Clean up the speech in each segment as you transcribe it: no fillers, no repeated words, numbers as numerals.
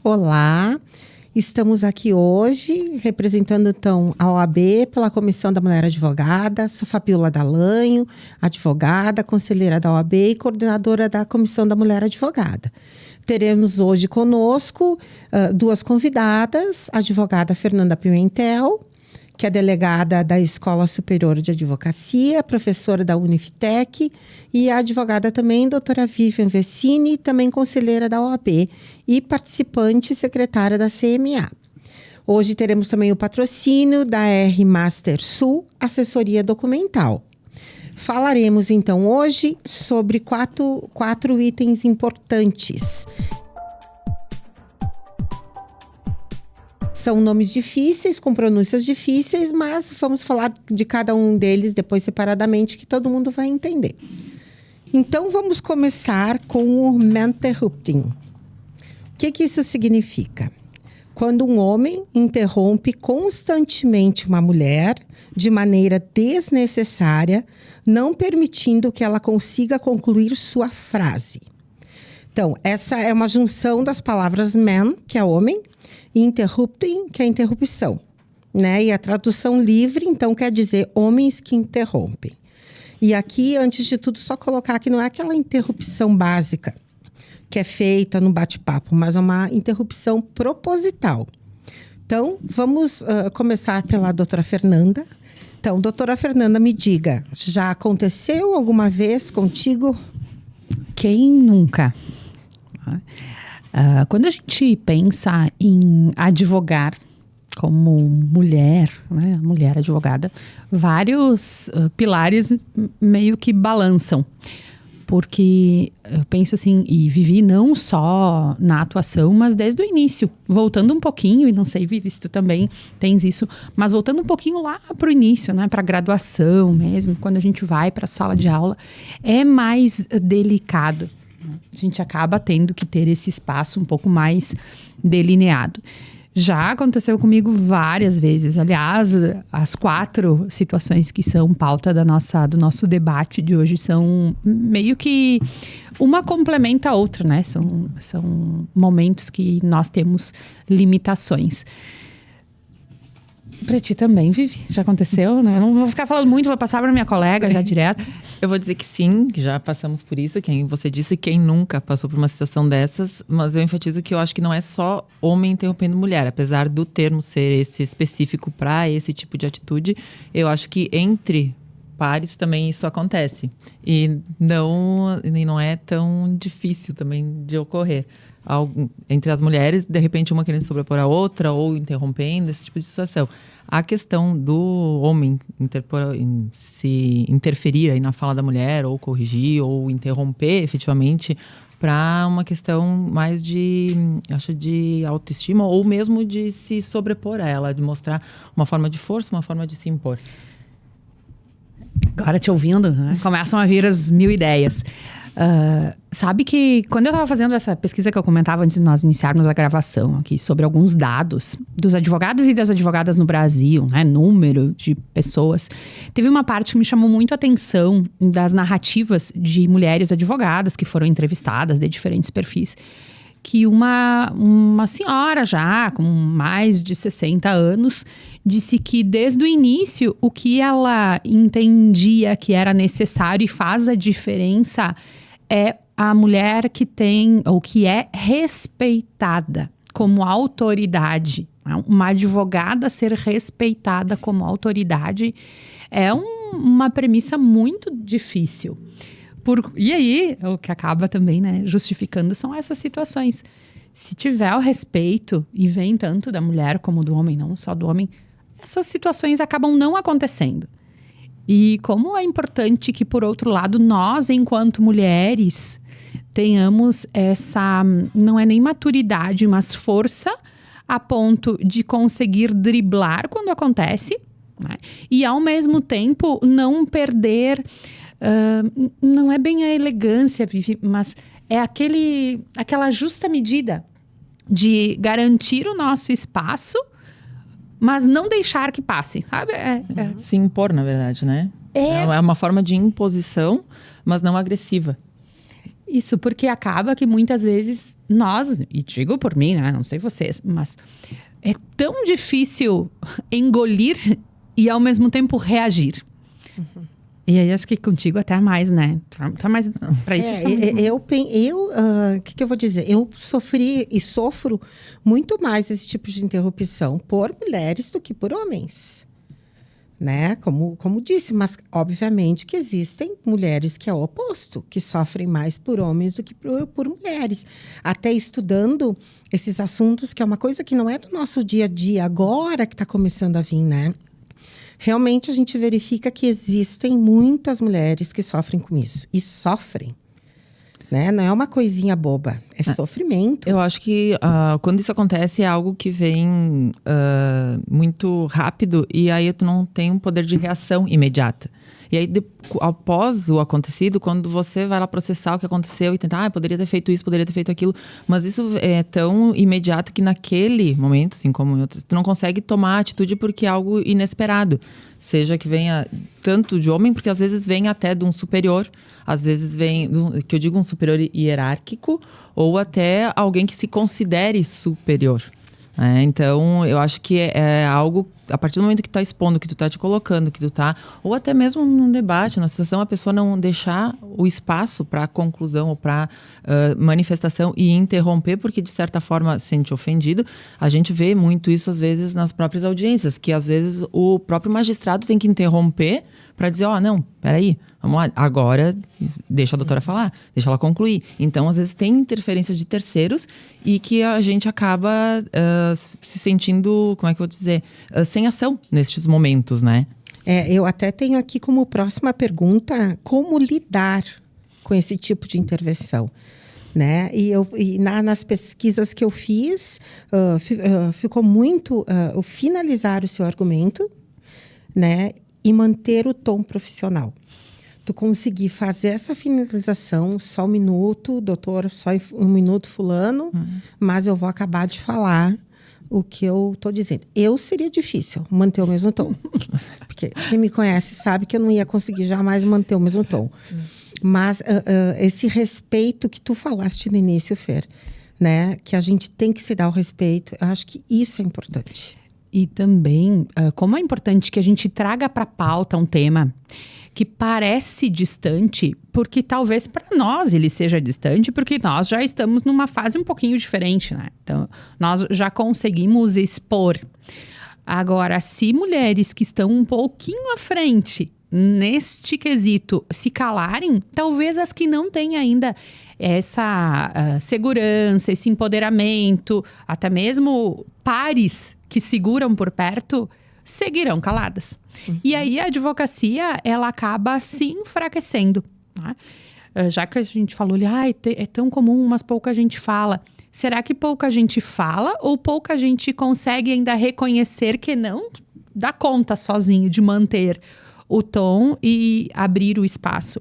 Olá, estamos aqui hoje representando então a OAB pela Comissão da Mulher Advogada. Sou Fabiola Dalanho, advogada, conselheira da OAB e coordenadora da Comissão da Mulher Advogada. Teremos hoje conosco duas convidadas, a advogada Fernanda Pimentel, que é delegada da Escola Superior de Advocacia, professora da Uniftec, e a advogada também, doutora Vivian Vecini, também conselheira da OAB e participante e secretária da CMA. Hoje teremos também o patrocínio da R Master Sul, assessoria documental. Falaremos então hoje sobre quatro itens importantes. São nomes difíceis, com pronúncias difíceis, mas vamos falar de cada um deles depois separadamente, que todo mundo vai entender. Então, vamos começar com o interrupting. O que isso significa? Quando um homem interrompe constantemente uma mulher de maneira desnecessária, não permitindo que ela consiga concluir sua frase. Então, essa é uma junção das palavras man, que é homem, e interrupting, que é interrupção, né? E a tradução livre, então, quer dizer homens que interrompem. E aqui, antes de tudo, só colocar que não é aquela interrupção básica que é feita no bate-papo, mas é uma interrupção proposital. Então, vamos começar pela doutora Fernanda. Então, doutora Fernanda, me diga, já aconteceu alguma vez contigo? Quem nunca? Quando a gente pensa em advogar como mulher, né, mulher advogada, vários pilares meio que balançam. Porque eu penso assim, e vivi não só na atuação, mas desde o início. Voltando um pouquinho, e não sei, Vivi, se tu também tens isso, mas voltando um pouquinho lá para o início, né, para a graduação mesmo, quando a gente vai para a sala de aula, é mais delicado. A gente acaba tendo que ter esse espaço um pouco mais delineado. Já aconteceu comigo várias vezes. Aliás, as 4 situações que são pauta do nosso debate de hoje são meio que uma complementa a outra, né? São momentos que nós temos limitações. Pra ti também, Vivi? Já aconteceu? Né? Eu não vou ficar falando muito, vou passar pra minha colega já direto. Eu vou dizer que sim, que já passamos por isso. Quem você disse, quem nunca passou por uma situação dessas. Mas eu enfatizo que eu acho que não é só homem interrompendo mulher. Apesar do termo ser esse específico para esse tipo de atitude, eu acho que entre pares também isso acontece. E não é tão difícil também de ocorrer. Entre as mulheres, de repente uma querendo sobrepor a outra ou interrompendo, esse tipo de situação. A questão do homem se interferir aí na fala da mulher, ou corrigir, ou interromper efetivamente, para uma questão mais de autoestima, ou mesmo de se sobrepor a ela, de mostrar uma forma de força, uma forma de se impor. Agora te ouvindo, né? Começam a vir as 1000 ideias. Sabe que quando eu estava fazendo essa pesquisa que eu comentava antes de nós iniciarmos a gravação aqui sobre alguns dados dos advogados e das advogadas no Brasil, né, número de pessoas, teve uma parte que me chamou muito a atenção das narrativas de mulheres advogadas que foram entrevistadas de diferentes perfis, que uma senhora já com mais de 60 anos disse que desde o início o que ela entendia que era necessário e faz a diferença é a mulher que tem ou que é respeitada como autoridade. Uma advogada ser respeitada como autoridade é uma premissa muito difícil. E aí, o que acaba também, né, justificando são essas situações. Se tiver o respeito, e vem tanto da mulher como do homem, não só do homem, essas situações acabam não acontecendo. E como é importante que, por outro lado, nós, enquanto mulheres, tenhamos essa, não é nem maturidade, mas força a ponto de conseguir driblar quando acontece, né? E, ao mesmo tempo, não perder, não é bem a elegância, Vivi, mas é aquela justa medida de garantir o nosso espaço, mas não deixar que passe, sabe? Se impor, na verdade, né? É uma forma de imposição, mas não agressiva. Isso, porque acaba que muitas vezes nós, e digo por mim, né? Não sei vocês, mas é tão difícil engolir e ao mesmo tempo reagir. E aí acho que contigo até mais, né? Tá mais pra isso. O que eu vou dizer? Eu sofri e sofro muito mais esse tipo de interrupção por mulheres do que por homens. Né? Como disse, mas obviamente que existem mulheres que é o oposto, que sofrem mais por homens do que por mulheres. Até estudando esses assuntos, que é uma coisa que não é do nosso dia a dia, agora que está começando a vir, né? Realmente a gente verifica que existem muitas mulheres que sofrem com isso. E sofrem. Né? Não é uma coisinha boba, é sofrimento. Eu acho que quando isso acontece é algo que vem muito rápido e aí tu não tem um poder de reação imediata. E aí, após o acontecido, quando você vai lá processar o que aconteceu e tentar, poderia ter feito isso, poderia ter feito aquilo, mas isso é tão imediato que naquele momento, assim como em outros, tu não consegue tomar atitude porque é algo inesperado. Seja que venha tanto de homem, porque às vezes vem até de um superior, às vezes vem, que eu digo um superior hierárquico, ou até alguém que se considere superior. Então, eu acho que é algo, a partir do momento que tu tá expondo, que tu tá te colocando, que tu tá, ou até mesmo num debate, na situação, a pessoa não deixar o espaço para conclusão ou para manifestação e interromper, porque de certa forma se sente ofendido. A gente vê muito isso às vezes nas próprias audiências, que às vezes o próprio magistrado tem que interromper para dizer, não, peraí, vamos lá, agora deixa a doutora falar, deixa ela concluir. Então, às vezes tem interferências de terceiros e que a gente acaba se sentindo, como é que eu vou dizer, sem ação nestes momentos, né? Eu até tenho aqui como próxima pergunta, como lidar com esse tipo de intervenção? Né? Nas pesquisas que eu fiz, ficou muito o finalizar o seu argumento, né? E manter o tom profissional. Tu conseguir fazer essa finalização, só um minuto, doutor, só um minuto fulano, mas eu vou acabar de falar o que eu estou dizendo. Seria difícil manter o mesmo tom. Porque quem me conhece sabe que eu não ia conseguir jamais manter o mesmo tom. Mas esse respeito que tu falaste no início, Fer, né? Que a gente tem que se dar o respeito, eu acho que isso é importante. E também, como é importante que a gente traga para a pauta um tema que parece distante, porque talvez para nós ele seja distante, porque nós já estamos numa fase um pouquinho diferente, né? Então, nós já conseguimos expor. Agora, se mulheres que estão um pouquinho à frente neste quesito se calarem, talvez as que não têm ainda essa segurança, esse empoderamento, até mesmo pares que seguram por perto, seguirão caladas. E aí a advocacia, ela acaba se enfraquecendo. Né? Já que a gente falou ali, é tão comum, mas pouca gente fala. Será que pouca gente fala ou pouca gente consegue ainda reconhecer que não dá conta sozinho de manter o tom e abrir o espaço?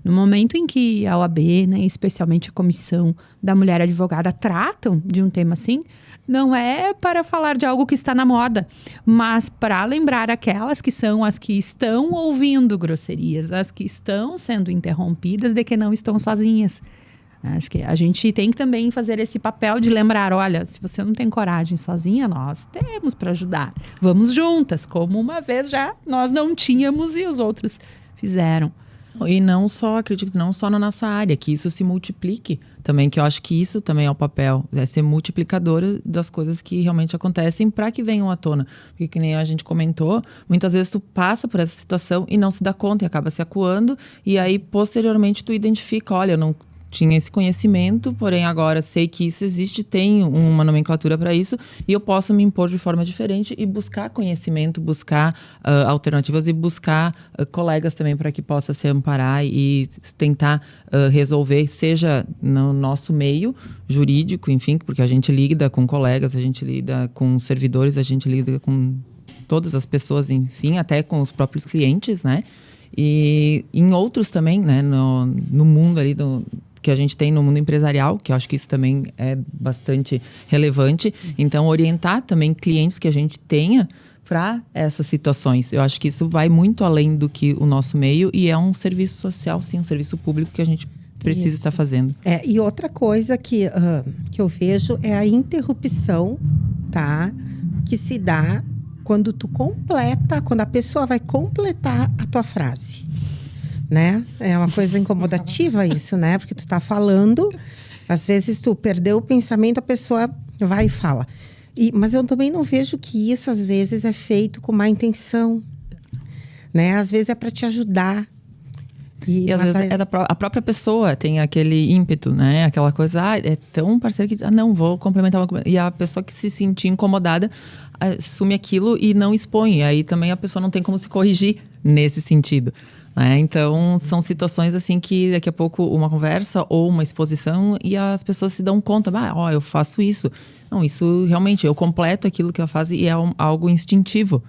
No momento em que a OAB, né, especialmente a Comissão da Mulher Advogada, tratam de um tema assim, não é para falar de algo que está na moda, mas para lembrar aquelas que são as que estão ouvindo grosserias, as que estão sendo interrompidas, de que não estão sozinhas. Acho que a gente tem que também fazer esse papel de lembrar, olha, se você não tem coragem sozinha, nós temos para ajudar. Vamos juntas, como uma vez já nós não tínhamos e os outros fizeram. E não só, acredito, não só na nossa área, que isso se multiplique também, que eu acho que isso também é o papel, é ser multiplicadora das coisas que realmente acontecem para que venham à tona. Porque, que nem a gente comentou, muitas vezes tu passa por essa situação e não se dá conta e acaba se acuando, e aí posteriormente tu identifica, olha, eu não tinha esse conhecimento, porém agora sei que isso existe, tenho uma nomenclatura para isso e eu posso me impor de forma diferente e buscar conhecimento, buscar alternativas e buscar colegas também para que possa se amparar e tentar resolver, seja no nosso meio jurídico, enfim, porque a gente lida com colegas, a gente lida com servidores, a gente lida com todas as pessoas, enfim, até com os próprios clientes, né? E em outros também, né, no mundo ali que a gente tem no mundo empresarial, que eu acho que isso também é bastante relevante. Então, orientar também clientes que a gente tenha para essas situações. Eu acho que isso vai muito além do que o nosso meio e é um serviço social, sim, um serviço público que a gente precisa estar fazendo. E outra coisa que eu vejo é a interrupção, tá? Que se dá quando quando a pessoa vai completar a tua frase, né? É uma coisa incomodativa isso, né? Porque tu tá falando, às vezes tu perdeu o pensamento, a pessoa vai e fala. Mas eu também não vejo que isso, às vezes, é feito com má intenção, né? Às vezes é para te ajudar. E às vezes a própria pessoa tem aquele ímpeto, né? Aquela coisa, é tão parceiro que... não, vou complementar. E a pessoa que se sentir incomodada assume aquilo e não expõe. Aí também a pessoa não tem como se corrigir nesse sentido, né? Então, são situações assim que daqui a pouco uma conversa ou uma exposição e as pessoas se dão conta, eu faço isso. Não, isso realmente, eu completo aquilo que ela faz e é algo instintivo.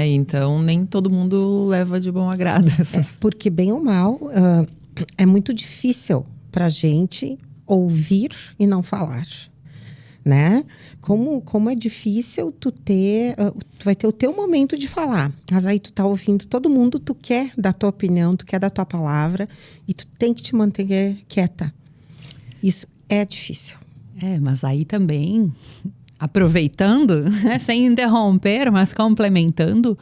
Então, nem todo mundo leva de bom agrado. Porque, bem ou mal, é muito difícil pra gente ouvir e não falar, né? Como é difícil tu vai ter o teu momento de falar, mas aí tu tá ouvindo todo mundo, tu quer dar tua opinião, tu quer dar tua palavra e tu tem que te manter quieta. Isso é difícil. Mas aí também... aproveitando, sem interromper, mas complementando,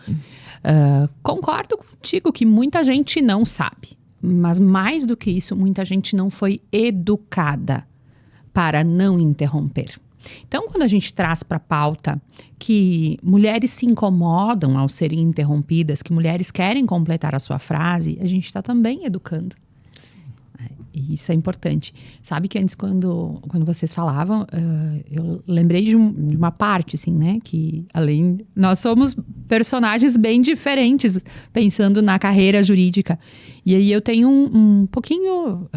concordo contigo que muita gente não sabe. Mas mais do que isso, muita gente não foi educada para não interromper. Então, quando a gente traz para a pauta que mulheres se incomodam ao serem interrompidas, que mulheres querem completar a sua frase, a gente está também educando. E isso é importante. Sabe que antes, quando vocês falavam, eu lembrei de uma parte, assim, né? Que nós somos personagens bem diferentes, pensando na carreira jurídica. E aí eu tenho um pouquinho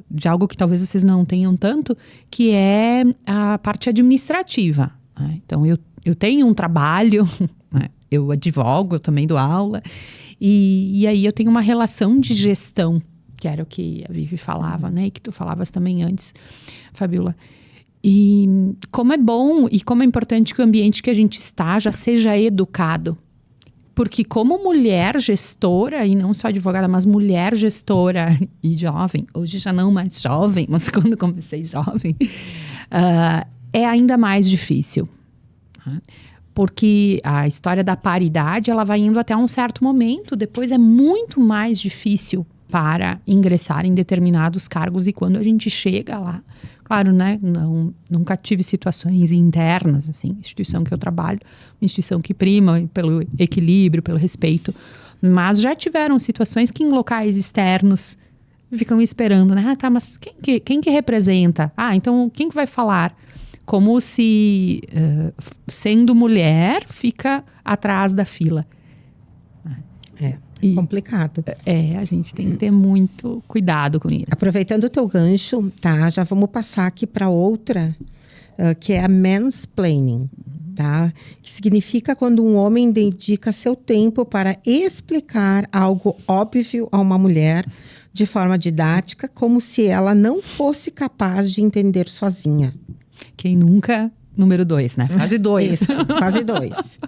de algo que talvez vocês não tenham tanto, que é a parte administrativa. Né? Então, eu tenho um trabalho, né? Eu advogo, eu também dou aula. E aí eu tenho uma relação de gestão, que era o que a Vivi falava, né? E que tu falavas também antes, Fabiola. E como é bom e como é importante que o ambiente que a gente está já seja educado. Porque como mulher gestora, e não só advogada, mas mulher gestora e jovem, hoje já não mais jovem, mas quando comecei jovem, é ainda mais difícil. Porque a história da paridade, ela vai indo até um certo momento, depois é muito mais difícil para ingressar em determinados cargos, e quando a gente chega lá, claro, né, nunca tive situações internas, assim, instituição que eu trabalho, uma instituição que prima pelo equilíbrio, pelo respeito, mas já tiveram situações que em locais externos ficam esperando, né, mas quem que representa? Então quem que vai falar? Como se, sendo mulher, fica atrás da fila. Complicado. A gente tem que ter muito cuidado com isso. Aproveitando o teu gancho, tá? Já vamos passar aqui para outra, que é a mansplaining, tá? Que significa quando um homem dedica seu tempo para explicar algo óbvio a uma mulher de forma didática, como se ela não fosse capaz de entender sozinha. Quem nunca... Número 2, né? Fase 2. Isso, fase 2.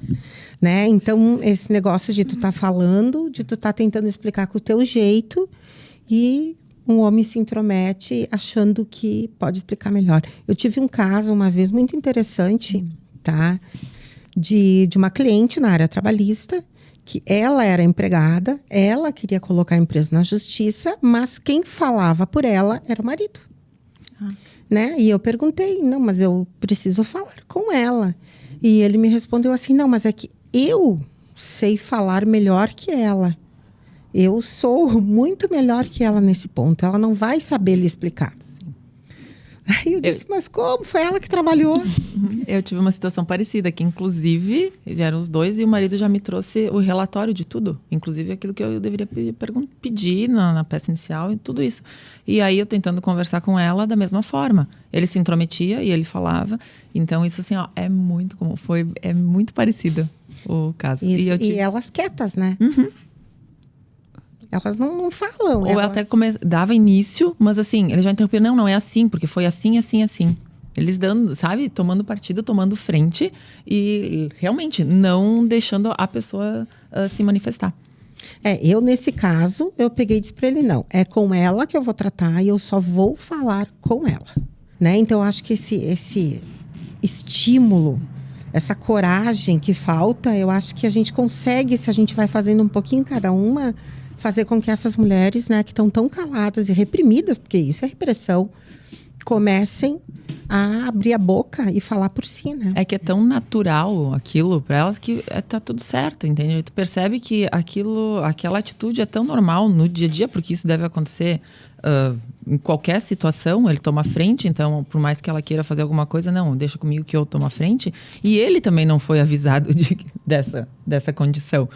Né? Então, esse negócio de tu tá falando, de tu tá tentando explicar com o teu jeito, e um homem se intromete achando que pode explicar melhor. Eu tive um caso uma vez muito interessante, tá? De uma cliente na área trabalhista, que ela era empregada, ela queria colocar a empresa na justiça, mas quem falava por ela era o marido. Né? E eu perguntei, não, mas eu preciso falar com ela. E ele me respondeu assim, não, mas é que eu sei falar melhor que ela. Eu sou muito melhor que ela nesse ponto. Ela não vai saber lhe explicar. Aí eu disse, mas como? Foi ela que trabalhou. Eu tive uma situação parecida, que inclusive, eram os dois e o marido já me trouxe o relatório de tudo. Inclusive aquilo que eu deveria pedir na peça inicial e tudo isso. E aí eu tentando conversar com ela da mesma forma. Ele se intrometia e ele falava. Então isso assim, é muito comum. É muito parecido o caso. Isso, e elas quietas, né? Uhum. Elas não falam. Ou até dava início, mas assim, ele já interrompia, não é assim, porque foi assim, assim, assim. Eles dando, sabe, tomando partido, tomando frente e realmente não deixando a pessoa se manifestar. Eu nesse caso, eu peguei e disse para ele, não, é com ela que eu vou tratar e eu só vou falar com ela, né? Então, eu acho que esse estímulo, essa coragem que falta, eu acho que a gente consegue, se a gente vai fazendo um pouquinho cada uma, fazer com que essas mulheres, né, que estão tão caladas e reprimidas, porque isso é repressão, comecem a abrir a boca e falar por si, né? É que é tão natural aquilo para elas que tá tudo certo, entende? Tu percebe que aquela atitude é tão normal no dia a dia, porque isso deve acontecer em qualquer situação. Ele toma a frente, então, por mais que ela queira fazer alguma coisa, não, deixa comigo que eu tomo a frente. E ele também não foi avisado dessa condição.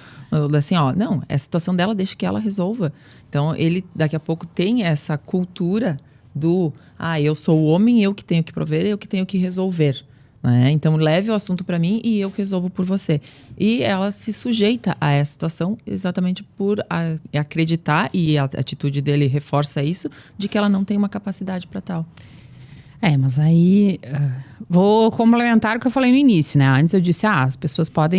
Assim, não, é a situação dela, deixa que ela resolva. Então, ele daqui a pouco tem essa cultura eu sou o homem, eu que tenho que prover, eu que tenho que resolver, né? Então leve o assunto para mim e eu que resolvo por você. E ela se sujeita a essa situação exatamente por acreditar, e a atitude dele reforça isso, de que ela não tem uma capacidade para tal. Mas aí vou complementar o que eu falei no início, né? Antes eu disse, as pessoas pode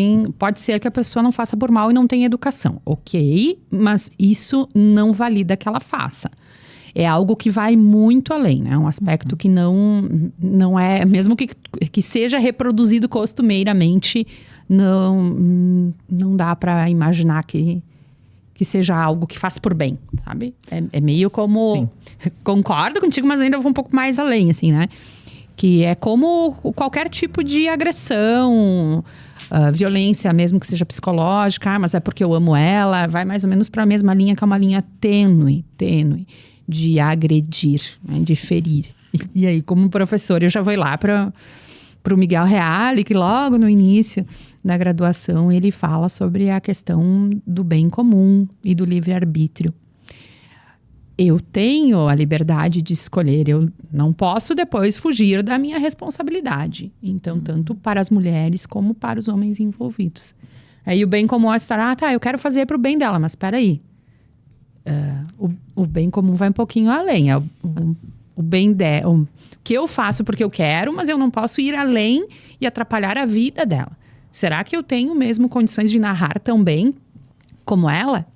ser que a pessoa não faça por mal e não tenha educação. Ok, mas isso não valida que ela faça. É algo que vai muito além, né? Um aspecto que não é... Mesmo que seja reproduzido costumeiramente, não dá para imaginar que seja algo que faz por bem, sabe? É meio como... Sim. Concordo contigo, mas ainda vou um pouco mais além, assim, né? Que é como qualquer tipo de agressão, violência, mesmo que seja psicológica. Mas é porque eu amo ela. Vai mais ou menos para a mesma linha, que é uma linha tênue. De agredir, né, de ferir. E aí, como professor, eu já vou lá para o Miguel Reale, que logo no início da graduação ele fala sobre a questão do bem comum e do livre-arbítrio. Eu tenho a liberdade de escolher, eu não posso depois fugir da minha responsabilidade. Então, tanto para as mulheres como para os homens envolvidos. Aí o bem comum é estar, eu quero fazer para o bem dela, mas espera aí. O bem comum vai um pouquinho além. O bem dela. O que eu faço porque eu quero, mas eu não posso ir além e atrapalhar a vida dela. Será que eu tenho mesmo condições de narrar tão bem como ela?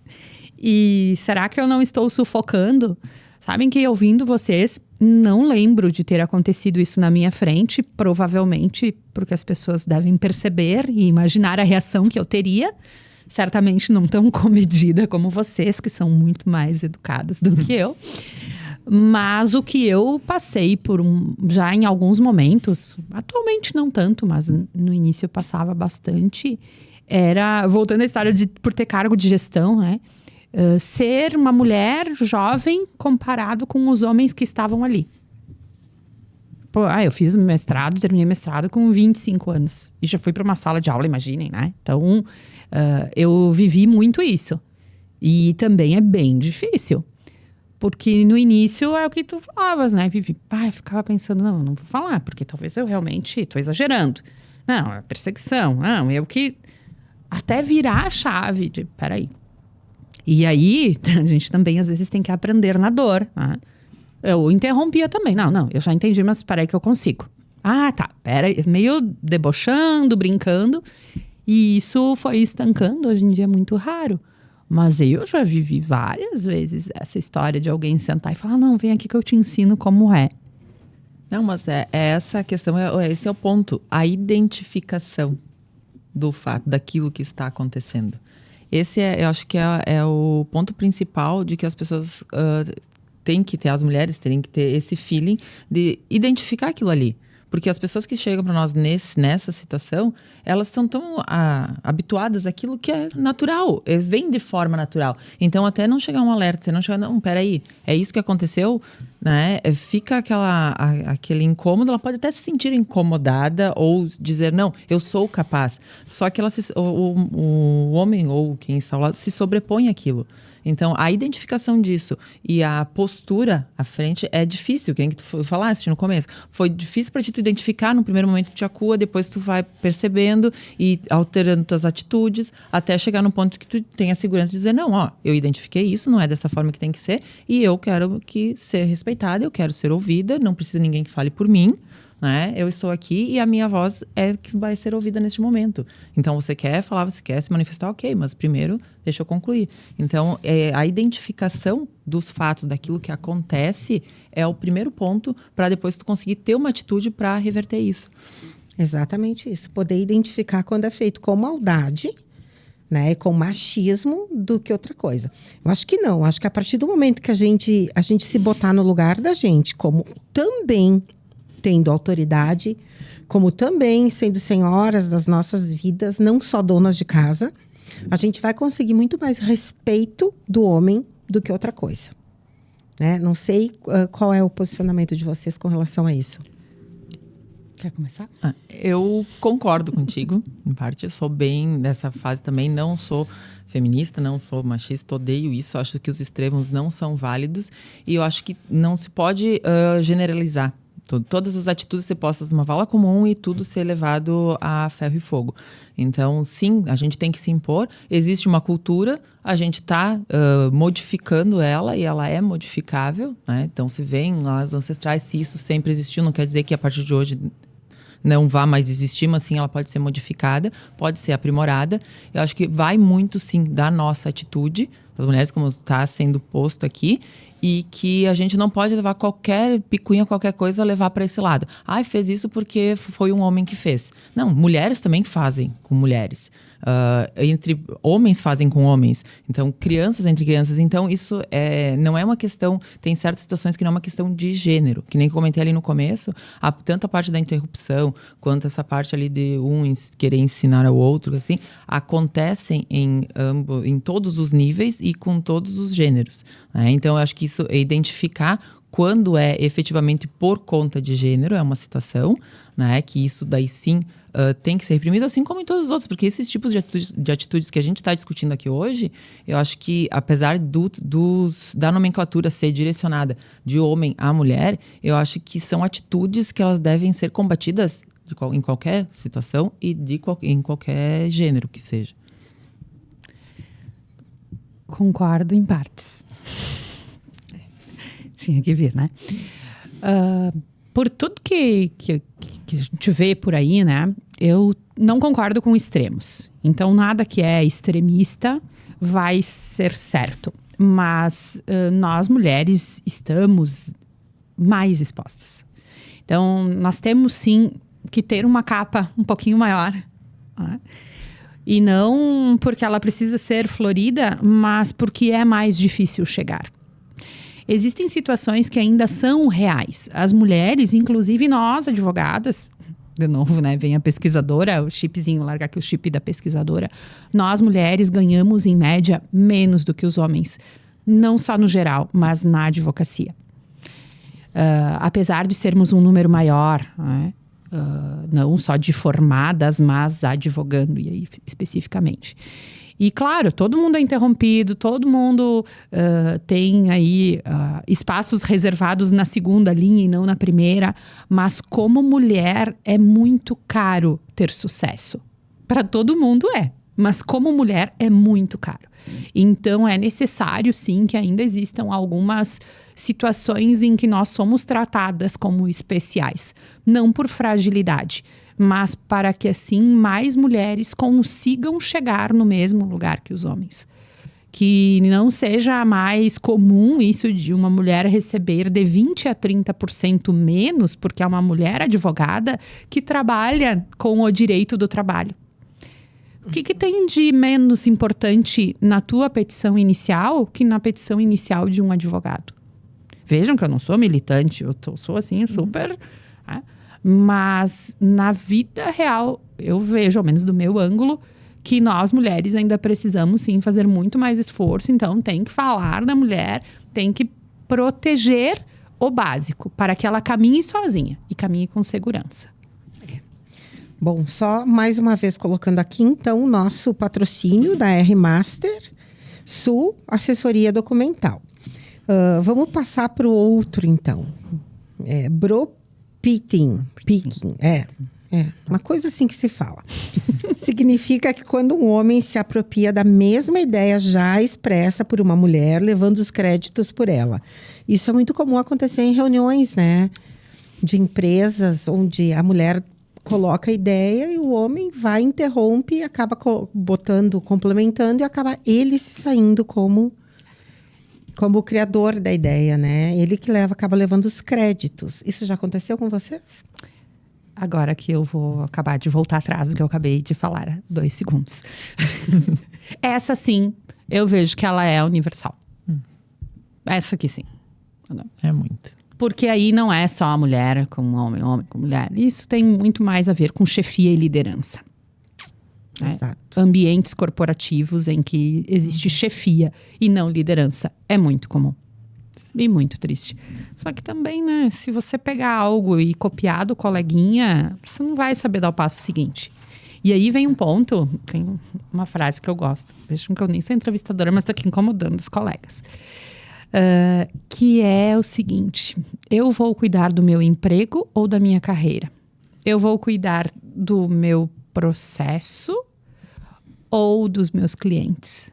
E será que eu não estou sufocando? Sabem que, ouvindo vocês, não lembro de ter acontecido isso na minha frente. Provavelmente porque as pessoas devem perceber e imaginar a reação que eu teria. Certamente não tão comedida como vocês, que são muito mais educadas do que eu. Mas o que eu passei já em alguns momentos, atualmente não tanto, mas no início eu passava bastante, era, voltando à história por ter cargo de gestão, né? Ser uma mulher jovem comparado com os homens que estavam ali. Eu fiz mestrado, terminei mestrado com 25 anos. E já fui para uma sala de aula, imaginem, né? Então, eu vivi muito isso. E também é bem difícil. Porque no início é o que tu falavas, né, Vivi? Eu ficava pensando, não vou falar, porque talvez eu realmente estou exagerando. Não, é perseguição. Não, eu que... Até virar a chave de, peraí. E aí, a gente também às vezes tem que aprender na dor, né? Eu interrompia também. Não, eu já entendi, mas peraí que eu consigo. Tá, peraí. Meio debochando, brincando. E isso foi estancando. Hoje em dia é muito raro. Mas eu já vivi várias vezes essa história de alguém sentar e falar, não, vem aqui que eu te ensino como é. Não, mas essa questão, esse é o ponto. A identificação do fato, daquilo que está acontecendo. Esse eu acho que é o ponto principal de que as pessoas... as mulheres terem que ter esse feeling de identificar aquilo ali. Porque as pessoas que chegam para nós nessa situação, elas estão tão habituadas àquilo que é natural. Eles vêm de forma natural. Então, até não chegar um alerta, você não chegar, não, peraí, é isso que aconteceu, né? Fica aquele incômodo, ela pode até se sentir incomodada ou dizer, não, eu sou capaz. Só que o homem ou quem está ao lado se sobrepõe àquilo. Então, a identificação disso e a postura à frente é difícil. Quem que tu falaste no começo? Foi difícil para ti tu identificar, no primeiro momento te acua, depois tu vai percebendo e alterando tuas atitudes, até chegar no ponto que tu tem a segurança de dizer, não, eu identifiquei isso, não é dessa forma que tem que ser, e eu quero ser respeitada, eu quero ser ouvida, não precisa ninguém que fale por mim, né? Eu estou aqui e a minha voz é que vai ser ouvida neste momento. Então, você quer falar, você quer se manifestar, ok, mas primeiro deixa eu concluir. Então, a identificação dos fatos, daquilo que acontece, é o primeiro ponto para depois tu conseguir ter uma atitude para reverter isso. Exatamente isso. Poder identificar quando é feito com maldade, né, com machismo, do que outra coisa. Eu acho que não. Eu acho que a partir do momento que a gente se botar no lugar da gente, como também tendo autoridade, como também sendo senhoras das nossas vidas, não só donas de casa, a gente vai conseguir muito mais respeito do homem do que outra coisa. Né? Não sei qual é o posicionamento de vocês com relação a isso. Quer começar? Eu concordo contigo, em parte. Eu sou bem nessa fase também. Não sou feminista, não sou machista, odeio isso. Acho que os extremos não são válidos. E eu acho que não se pode generalizar. Todas as atitudes ser postas numa vala comum e tudo ser levado a ferro e fogo. Então, sim, a gente tem que se impor. Existe uma cultura, a gente está modificando ela e ela é modificável, né? Então, se vem lá os ancestrais, se isso sempre existiu, não quer dizer que a partir de hoje não vá mais existir, mas sim, ela pode ser modificada, pode ser aprimorada. Eu acho que vai muito, sim, da nossa atitude, das mulheres, como está sendo posto aqui, e que a gente não pode levar qualquer picuinha, qualquer coisa, levar para esse lado. Fez isso porque foi um homem que fez. Não, mulheres também fazem com mulheres. Entre homens fazem com homens. Então, crianças entre crianças. Então, isso não é uma questão... Tem certas situações que não é uma questão de gênero. Que nem comentei ali no começo. Tanto a parte da interrupção, quanto essa parte ali de querer ensinar ao outro, assim, acontecem em todos os níveis e com todos os gêneros. Né? Então, eu acho que isso é identificar quando é efetivamente por conta de gênero, é uma situação, né? Que isso daí sim tem que ser reprimido, assim como em todos os outros, porque esses tipos de atitudes que a gente está discutindo aqui hoje, eu acho que, apesar da nomenclatura ser direcionada de homem a mulher, eu acho que são atitudes que elas devem ser combatidas em qualquer situação e em qualquer gênero que seja. Concordo em partes. Tinha que vir, né? Por tudo que a gente vê por aí, né? Eu não concordo com extremos. Então, nada que é extremista vai ser certo. Mas nós, mulheres, estamos mais expostas. Então, nós temos, sim, que ter uma capa um pouquinho maior. Né? E não porque ela precisa ser florida, mas porque é mais difícil chegar. Existem situações que ainda são reais. As mulheres, inclusive nós, advogadas, de novo, né, vem a pesquisadora, o chipzinho, largar aqui o chip da pesquisadora. Nós, mulheres, ganhamos, em média, menos do que os homens. Não só no geral, mas na advocacia. Apesar de sermos um número maior, né, não só de formadas, mas advogando, e aí especificamente. E, claro, todo mundo é interrompido, todo mundo tem aí espaços reservados na segunda linha e não na primeira. Mas, como mulher, é muito caro ter sucesso. Para todo mundo mas como mulher é muito caro. Então, é necessário, sim, que ainda existam algumas situações em que nós somos tratadas como especiais. Não por fragilidade, mas para que, assim, mais mulheres consigam chegar no mesmo lugar que os homens. Que não seja mais comum isso de uma mulher receber de 20% a 30% menos, porque é uma mulher advogada que trabalha com o direito do trabalho. O que tem de menos importante na tua petição inicial que na petição inicial de um advogado? Vejam que eu não sou militante, eu sou assim, super... Mas na vida real, eu vejo, ao menos do meu ângulo, que nós mulheres ainda precisamos sim fazer muito mais esforço. Então tem que falar da mulher, tem que proteger o básico para que ela caminhe sozinha e caminhe com segurança. Bom, só mais uma vez colocando aqui, então, o nosso patrocínio da R-Master, Sul Assessoria Documental. Vamos passar para o outro, então. Picking, uma coisa assim que se fala. Significa que quando um homem se apropria da mesma ideia já expressa por uma mulher, levando os créditos por ela. Isso é muito comum acontecer em reuniões, né? de empresas onde a mulher coloca a ideia e o homem vai, interrompe e acaba botando, complementando e acaba ele se saindo como o criador da ideia, né? Ele que acaba levando os créditos. Isso já aconteceu com vocês? Agora que eu vou acabar de voltar atrás do que eu acabei de falar há 2 segundos. Essa sim, eu vejo que ela é universal. Essa aqui sim. É muito. Porque aí não é só a mulher com homem, homem com mulher. Isso tem muito mais a ver com chefia e liderança. Né? Exato. Ambientes corporativos em que existe chefia e não liderança. É muito comum. E muito triste. Só que também, né, se você pegar algo e copiar do coleguinha, você não vai saber dar o passo seguinte. E aí vem um ponto, tem uma frase que eu gosto. Vejam que eu nem sou entrevistadora, mas estou aqui incomodando os colegas. Que é o seguinte: eu vou cuidar do meu emprego ou da minha carreira? Eu vou cuidar do meu processo ou dos meus clientes?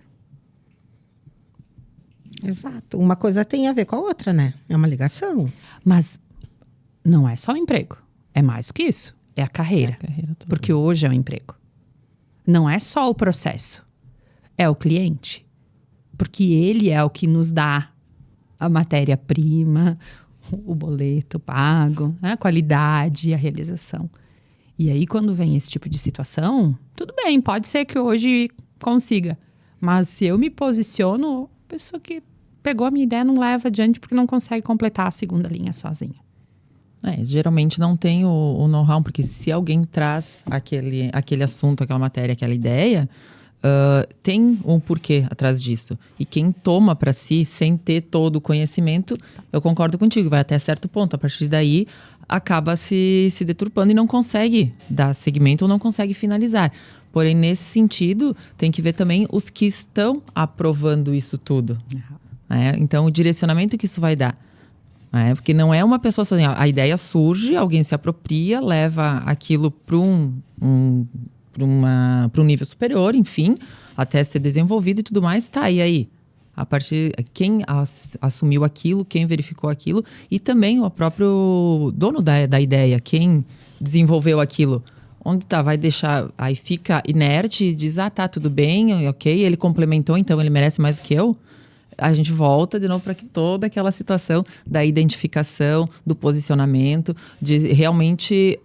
Exato. Uma coisa tem a ver com a outra, né? É uma ligação. Mas não é só o emprego. É mais do que isso. É a carreira. Porque hoje é o emprego. Não é só o processo. É o cliente. Porque ele é o que nos dá a matéria-prima, o boleto pago, a qualidade, a realização. E aí, quando vem esse tipo de situação, tudo bem, pode ser que hoje consiga. Mas se eu me posiciono, a pessoa que pegou a minha ideia não leva adiante porque não consegue completar a segunda linha sozinha. Geralmente não tem o know-how, porque se alguém traz aquele assunto, aquela matéria, aquela ideia, tem um porquê atrás disso. E quem toma para si, sem ter todo o conhecimento, eu concordo contigo, vai até certo ponto. A partir daí, acaba se deturpando e não consegue dar seguimento ou não consegue finalizar. Porém, nesse sentido, tem que ver também os que estão aprovando isso tudo. Né? Então, o direcionamento que isso vai dar. Né? Porque não é uma pessoa sozinha. A ideia surge, alguém se apropria, leva aquilo para um nível superior, enfim, até ser desenvolvido e tudo mais. Tá, e aí? A partir quem assumiu aquilo, quem verificou aquilo e também o próprio dono da ideia, quem desenvolveu aquilo. Onde tá? Vai deixar, aí fica inerte e diz, tá, tudo bem, ok, ele complementou, então ele merece mais do que eu. A gente volta de novo para toda aquela situação da identificação, do posicionamento, de realmente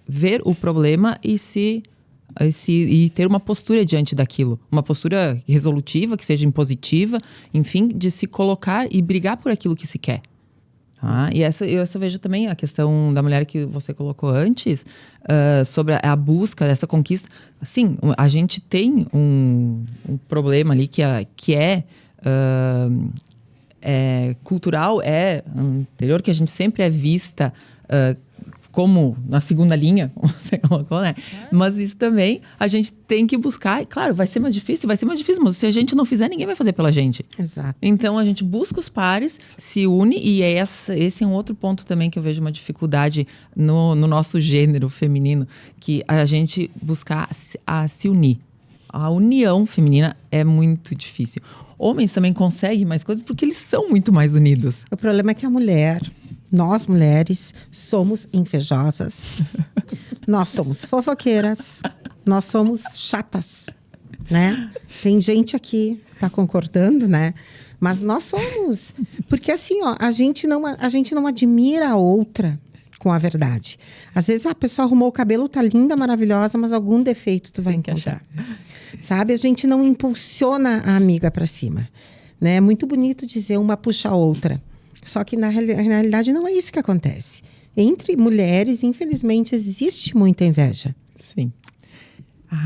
ver o problema e ter uma postura diante daquilo. Uma postura resolutiva, que seja impositiva, enfim, de se colocar e brigar por aquilo que se quer. E eu vejo também a questão da mulher que você colocou antes, sobre a busca dessa conquista. Sim, a gente tem um problema ali que é cultural, é anterior, que a gente sempre é vista como na segunda linha, como você colocou, né? Mas isso também a gente tem que buscar. E, claro, vai ser mais difícil, mas se a gente não fizer, ninguém vai fazer pela gente. Exato. Então, a gente busca os pares, se une, e esse é um outro ponto também que eu vejo uma dificuldade no nosso gênero feminino, que a gente buscar a se unir. A união feminina é muito difícil. Homens também conseguem mais coisas porque eles são muito mais unidos. O problema é que nós mulheres, somos invejosas. Nós somos fofoqueiras. Nós somos chatas, né? Tem gente aqui que tá concordando, né? Mas nós somos. Porque assim, a gente não admira a outra com a verdade. Às vezes a pessoa arrumou o cabelo, tá linda, maravilhosa, mas algum defeito tu vai encontrar. Sabe? A gente não impulsiona a amiga para cima. Né? É muito bonito dizer uma puxa a outra. Só que na realidade não é isso que acontece. Entre mulheres, infelizmente, existe muita inveja. Sim.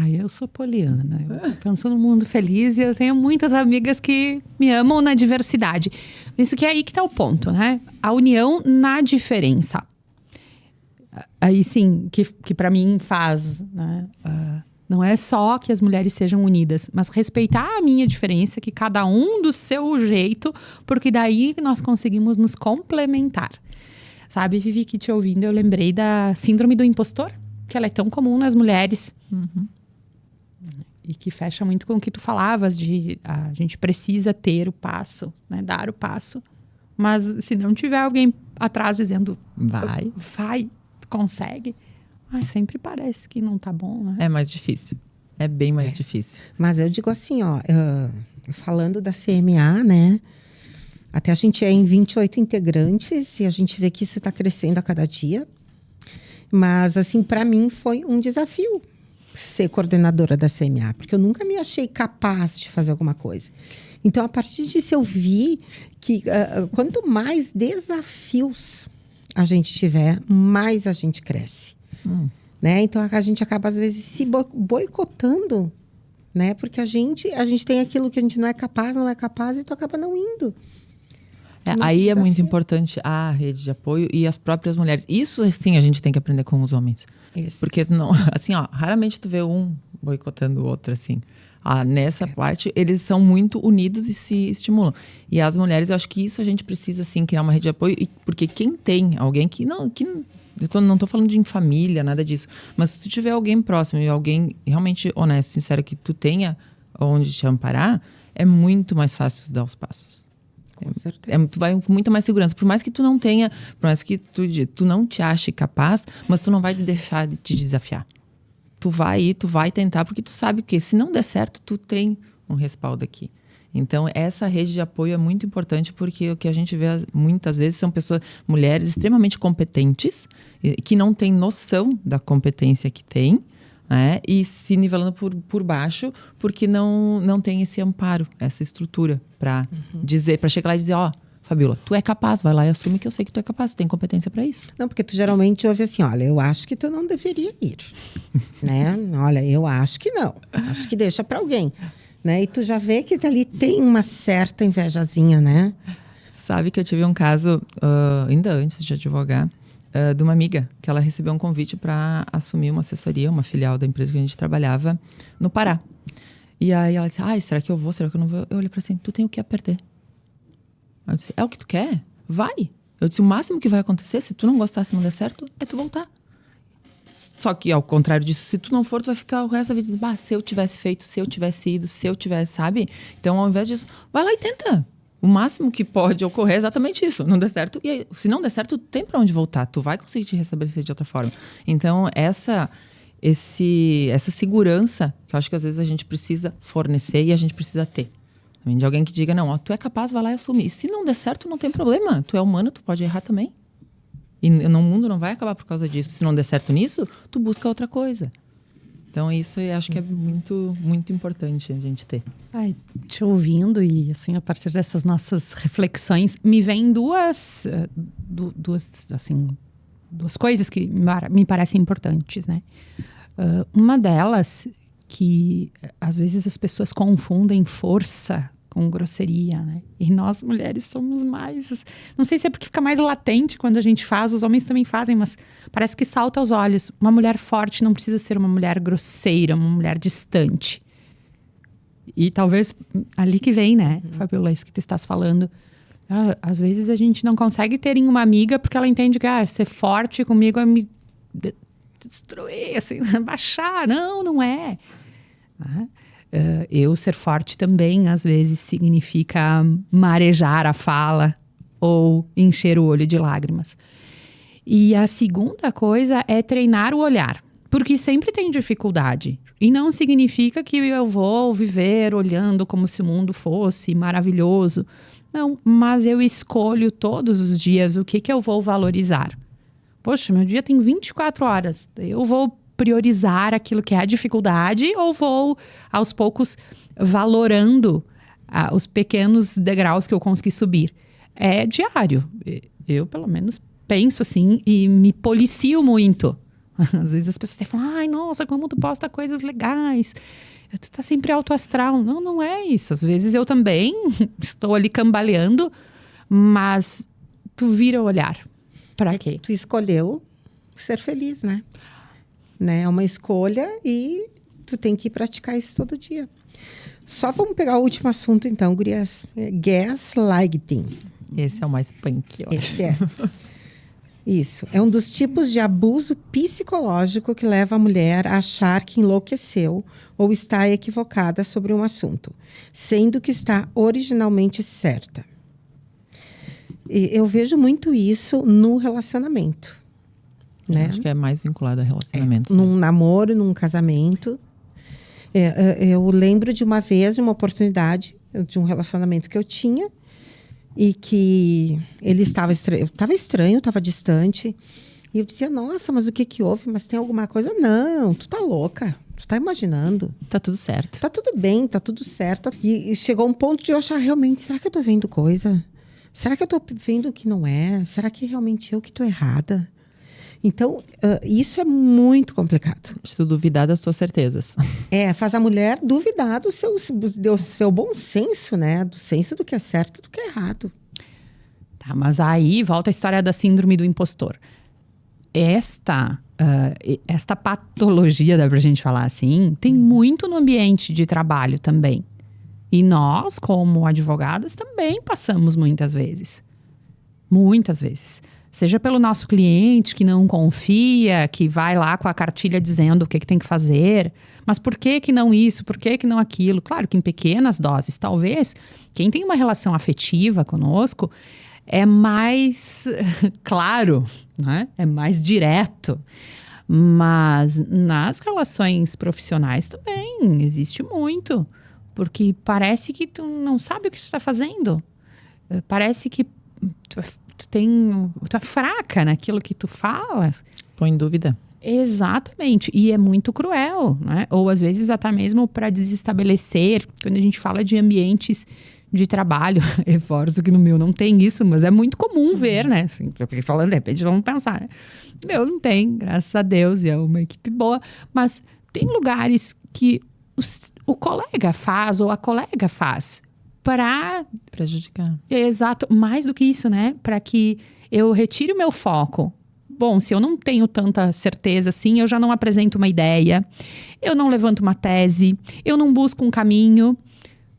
Eu sou poliana. Eu penso no mundo feliz e eu tenho muitas amigas que me amam na diversidade. Isso que é aí que tá o ponto, né? A união na diferença. Aí sim, que para mim faz, né? Não é só que as mulheres sejam unidas, mas respeitar a minha diferença, que cada um do seu jeito, porque daí nós conseguimos nos complementar. Sabe, Vivi, que te ouvindo, eu lembrei da síndrome do impostor, que ela é tão comum nas mulheres. Uhum. E que fecha muito com o que tu falavas, de a gente precisa ter o passo, né, dar o passo. Mas se não tiver alguém atrás dizendo, Vai. tu consegue. Mas sempre parece que não tá bom, né? É mais difícil. É bem mais difícil. Mas eu digo assim, ó, falando da CMA, né? Até a gente é em 28 integrantes e a gente vê que isso está crescendo a cada dia. Mas, assim, para mim foi um desafio ser coordenadora da CMA, porque eu nunca me achei capaz de fazer alguma coisa. Então, a partir disso, eu vi que quanto mais desafios a gente tiver, mais a gente cresce. Né? Então, a gente acaba, às vezes, se boicotando, né? Porque a gente tem aquilo que a gente não é capaz e tu acaba não indo. Aí é muito importante a rede de apoio e as próprias mulheres. Isso, sim, a gente tem que aprender com os homens. Isso. Porque, não, assim, ó, raramente tu vê um boicotando o outro, assim. Nessa parte, eles são muito unidos e se estimulam. E as mulheres, eu acho que isso a gente precisa, sim, criar uma rede de apoio. Porque quem tem alguém que eu não tô falando de família, nada disso. Mas se tu tiver alguém próximo e alguém realmente honesto, sincero, que tu tenha onde te amparar, é muito mais fácil dar os passos. Com certeza. Tu vai com muito mais segurança. Por mais que tu não tenha, por mais que tu não te ache capaz, mas tu não vai deixar de te desafiar. Tu vai tentar, porque tu sabe que se não der certo, tu tem um respaldo aqui. Então, essa rede de apoio é muito importante, porque o que a gente vê muitas vezes são mulheres extremamente competentes, que não têm noção da competência que têm, né? E se nivelando por baixo, porque não tem esse amparo, essa estrutura para dizer, para chegar lá e dizer, Fabiola, tu é capaz, vai lá e assume que eu sei que tu é capaz, tu tem competência para isso. Não, porque tu geralmente ouve assim, olha, eu acho que tu não deveria ir, né? Olha, eu acho que não, acho que deixa para alguém, né? E tu já vê que dali tem uma certa invejazinha, né? Sabe que eu tive um caso, ainda antes de advogar, de uma amiga, que ela recebeu um convite para assumir uma assessoria, uma filial da empresa que a gente trabalhava no Pará. E aí ela disse, será que eu vou, será que eu não vou? Eu olhei para assim, tu tem o que a perder. Eu disse, é o que tu quer? Vai. Eu disse, o máximo que vai acontecer, se tu não gostar, se não der certo, é tu voltar. Só que, ao contrário disso, se tu não for, tu vai ficar o resto da vida dizendo, se eu tivesse feito, se eu tivesse ido, se eu tivesse, sabe? Então, ao invés disso, vai lá e tenta. O máximo que pode ocorrer é exatamente isso. Não der certo, e aí, se não der certo, tu tem pra onde voltar. Tu vai conseguir te restabelecer de outra forma. Então, essa segurança, que eu acho que às vezes a gente precisa fornecer e a gente precisa ter. De alguém que diga, não, tu é capaz, vai lá e assume. E se não der certo, não tem problema. Tu é humano, tu pode errar também. E no mundo não vai acabar por causa disso. Se não der certo nisso, tu busca outra coisa. Então, isso eu acho que é muito, muito importante a gente ter. Te ouvindo e, assim, a partir dessas nossas reflexões, me vêm duas coisas que me parecem importantes, né? Uma delas, que às vezes as pessoas confundem força com grosseria, né? E nós, mulheres, somos mais... Não sei se é porque fica mais latente quando a gente faz, os homens também fazem, mas parece que salta aos olhos. Uma mulher forte não precisa ser uma mulher grosseira, uma mulher distante. E talvez ali que vem, né, Fabiola, isso que tu estás falando. Às vezes a gente não consegue ter em uma amiga porque ela entende que ser forte comigo é me destruir, assim, baixar. Não é. Eu ser forte também, às vezes, significa marejar a fala ou encher o olho de lágrimas. E a segunda coisa é treinar o olhar, porque sempre tem dificuldade. E não significa que eu vou viver olhando como se o mundo fosse maravilhoso. Não, mas eu escolho todos os dias o que eu vou valorizar. Poxa, meu dia tem 24 horas, eu vou priorizar aquilo que é a dificuldade ou vou, aos poucos, valorando os pequenos degraus que eu consegui subir? É diário. Eu, pelo menos, penso assim e me policio muito. Às vezes as pessoas até falam, ai, nossa, como tu posta coisas legais. Tu tá sempre alto astral. Não é isso. Às vezes eu também estou ali cambaleando, mas tu vira o olhar. Pra quê? Tu escolheu ser feliz, né? É uma escolha e tu tem que praticar isso todo dia. Só vamos pegar o último assunto, então, gurias. Gaslighting. Esse é o mais punk, ó. Esse é. Isso. É um dos tipos de abuso psicológico que leva a mulher a achar que enlouqueceu ou está equivocada sobre um assunto, sendo que está originalmente certa. eu vejo muito isso no relacionamento, né? Acho que é mais vinculado a relacionamentos. Num mesmo. namoro, num casamento. Eu lembro de uma vez, de uma oportunidade, de um relacionamento que eu tinha, e que ele estava estranho, estava distante. E eu dizia, nossa, mas o que houve? Mas tem alguma coisa? Não, tu tá louca. Tu tá imaginando. Tá tudo certo. Tá tudo bem, tá tudo certo. E chegou um ponto de eu achar realmente, será que eu tô vendo coisa? Será que eu tô vendo o que não é? Será que realmente eu que tô errada? Então, isso é muito complicado. Se tu duvidar das tuas certezas. Faz a mulher duvidar do seu bom senso, né? Do senso do que é certo e do que é errado. Tá, mas aí volta a história da síndrome do impostor. Esta patologia, dá pra gente falar assim, tem muito no ambiente de trabalho também. E nós, como advogadas, também passamos muitas vezes. Muitas vezes. Seja pelo nosso cliente que não confia, que vai lá com a cartilha dizendo o que tem que fazer. Mas por que não isso? Por que não aquilo? Claro que em pequenas doses. Talvez quem tem uma relação afetiva conosco é mais claro, né? É mais direto. Mas nas relações profissionais também existe muito. Porque parece que tu não sabe o que tu está fazendo. Parece que tu é fraca naquilo que tu fala. Põe em dúvida. Exatamente. E é muito cruel, né? Ou às vezes até mesmo para desestabelecer. Quando a gente fala de ambientes de trabalho, reforço que no meu não tem isso, mas é muito comum ver, né? Assim, eu fiquei falando, de repente vamos pensar, né? Meu não tem, graças a Deus, e é uma equipe boa. Mas tem lugares que o colega faz ou a colega faz para prejudicar. Exato, mais do que isso, né? Para que eu retire o meu foco. Bom, se eu não tenho tanta certeza assim, eu já não apresento uma ideia, eu não levanto uma tese, eu não busco um caminho,